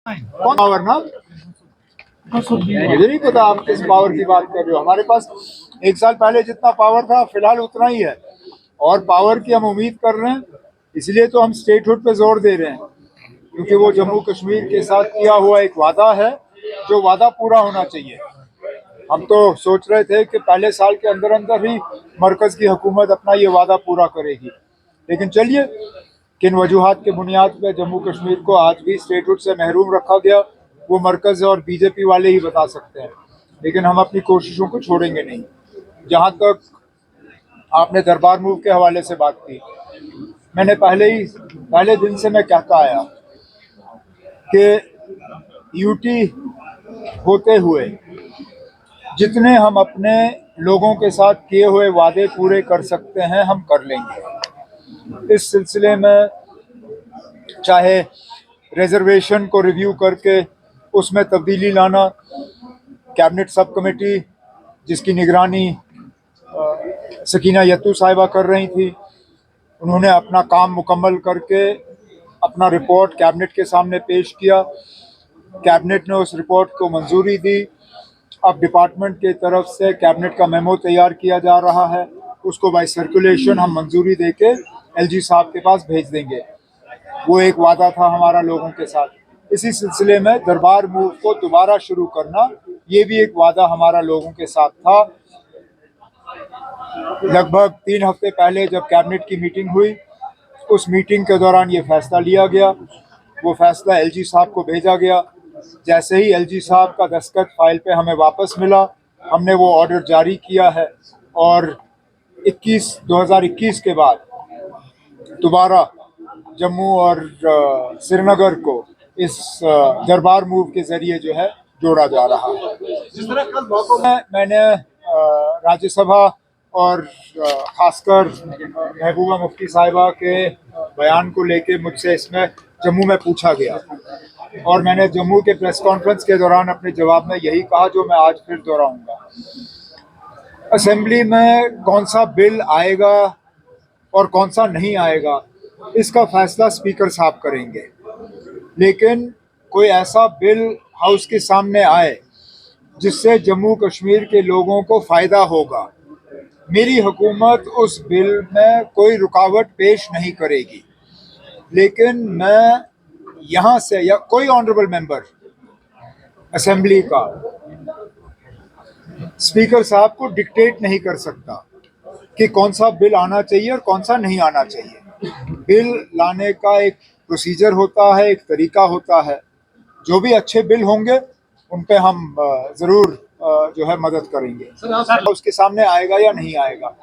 कौन पावर ना, मुझे नहीं पता आप किस पावर की बात कर रहे हो। हमारे पास एक साल पहले जितना पावर था फिलहाल उतना ही है, और पावर की हम उम्मीद कर रहे हैं। इसलिए तो हम स्टेटहुड पे जोर दे रहे हैं, क्योंकि वो जम्मू कश्मीर के साथ किया हुआ एक वादा है, जो वादा पूरा होना चाहिए। हम तो सोच रहे थे कि पहले साल के अंदर अंदर ही मरकज की हुकूमत अपना ये वादा पूरा करेगी, लेकिन चलिए, किन वजूहात के बुनियाद पर जम्मू कश्मीर को आज भी स्टेटहुड से महरूम रखा गया वो मरकज और बीजेपी वाले ही बता सकते हैं। लेकिन हम अपनी कोशिशों को छोड़ेंगे नहीं। जहां तक आपने दरबार मूव के हवाले से बात की, मैंने पहले दिन से मैं कहता आया कि यूटी होते हुए जितने हम अपने लोगों के साथ किए हुए वादे पूरे कर सकते हैं हम कर लेंगे। इस सिलसिले में चाहे रिजर्वेशन को रिव्यू करके उसमें तब्दीली लाना, कैबिनेट सब कमेटी जिसकी निगरानी सकीना यत्तू साहिबा कर रही थी, उन्होंने अपना काम मुकम्मल करके अपना रिपोर्ट कैबिनेट के सामने पेश किया। कैबिनेट ने उस रिपोर्ट को मंजूरी दी। अब डिपार्टमेंट की तरफ से कैबिनेट का मेमो तैयार किया जा रहा है, उसको बाय सर्कुलेशन हम मंजूरी देके एलजी साहब के पास भेज देंगे। वो एक वादा था हमारा लोगों के साथ। इसी सिलसिले में दरबार मूव को दोबारा शुरू करना, ये भी एक वादा हमारा लोगों के साथ था। लगभग 3 हफ्ते पहले जब कैबिनेट की मीटिंग हुई, उस मीटिंग के दौरान ये फैसला लिया गया। वो फैसला एलजी साहब को भेजा गया। जैसे ही एलजी साहब का दस्तखत फाइल पे हमें वापस मिला, हमने वो ऑर्डर जारी किया है और 2021 के बाद दोबारा जम्मू और श्रीनगर को इस दरबार मूव के जरिए जो है जोड़ा जा रहा है। जिस तरह कल मैंने राज्यसभा और खासकर महबूबा मुफ्ती साहिबा के बयान को लेके मुझसे इसमें जम्मू में पूछा गया, और मैंने जम्मू के प्रेस कॉन्फ्रेंस के दौरान अपने जवाब में यही कहा जो मैं आज फिर दोहराऊंगा। असेंबली में कौन सा बिल आएगा और कौन सा नहीं आएगा, इसका फैसला स्पीकर साहब करेंगे। लेकिन कोई ऐसा बिल हाउस के सामने आए जिससे जम्मू कश्मीर के लोगों को फ़ायदा होगा, मेरी हुकूमत उस बिल में कोई रुकावट पेश नहीं करेगी। लेकिन मैं यहाँ से या कोई ऑनरेबल मेंबर असेंबली का स्पीकर साहब को डिक्टेट नहीं कर सकता कि कौन सा बिल आना चाहिए और कौन सा नहीं आना चाहिए। बिल लाने का एक प्रोसीजर होता है, एक तरीका होता है। जो भी अच्छे बिल होंगे उन पे हम ज़रूर जो है मदद करेंगे। उसके सामने आएगा या नहीं आएगा।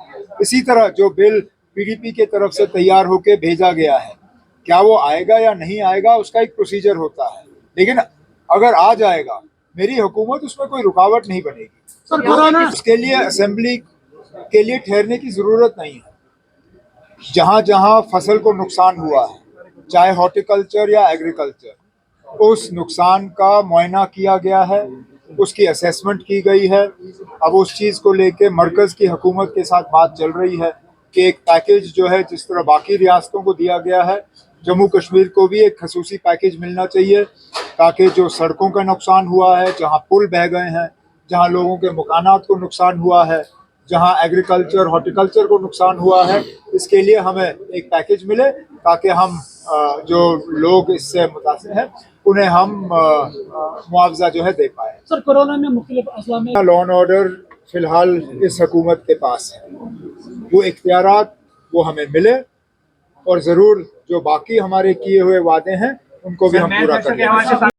इसी तरह जो बिल पीडीपी के तरफ से तैयार होके भेजा गया है, क्या वो आएगा या नहीं आएगा, उसका एक प्रोसीजर होता है। लेकिन अगर आ जाएगा, मेरी हुकूमत उसमें कोई रुकावट नहीं बनेगी। उसके लिए असेंबली के लिए ठहरने की ज़रूरत नहीं है। जहाँ जहाँ फसल को नुकसान हुआ है, चाहे हॉर्टिकल्चर या एग्रीकल्चर, उस नुकसान का मुआयना किया गया है, उसकी असेसमेंट की गई है। अब उस चीज़ को लेके मरकज़ की हुकूमत के साथ बात चल रही है कि एक पैकेज जो है, जिस तरह बाकी रियासतों को दिया गया है, जम्मू कश्मीर को भी एक खसूसी पैकेज मिलना चाहिए, ताकि जो सड़कों का नुकसान हुआ है, जहाँ पुल बह गए हैं, जहाँ लोगों के मकानात को नुकसान हुआ है, जहाँ एग्रीकल्चर हॉर्टिकल्चर को नुकसान हुआ है, इसके लिए हमें एक पैकेज मिले, ताकि हम जो लोग इससे मुतासिर हैं उन्हें हम मुआवजा जो है दे पाए। सर, कोरोना में मुख्तलिफ अजला में लॉ एंड ऑर्डर फिलहाल इस हुकूमत के पास है। वो इख्तियारात वो हमें मिले, और ज़रूर जो बाकी हमारे किए हुए वादे हैं उनको भी हम पूरा करेंगे।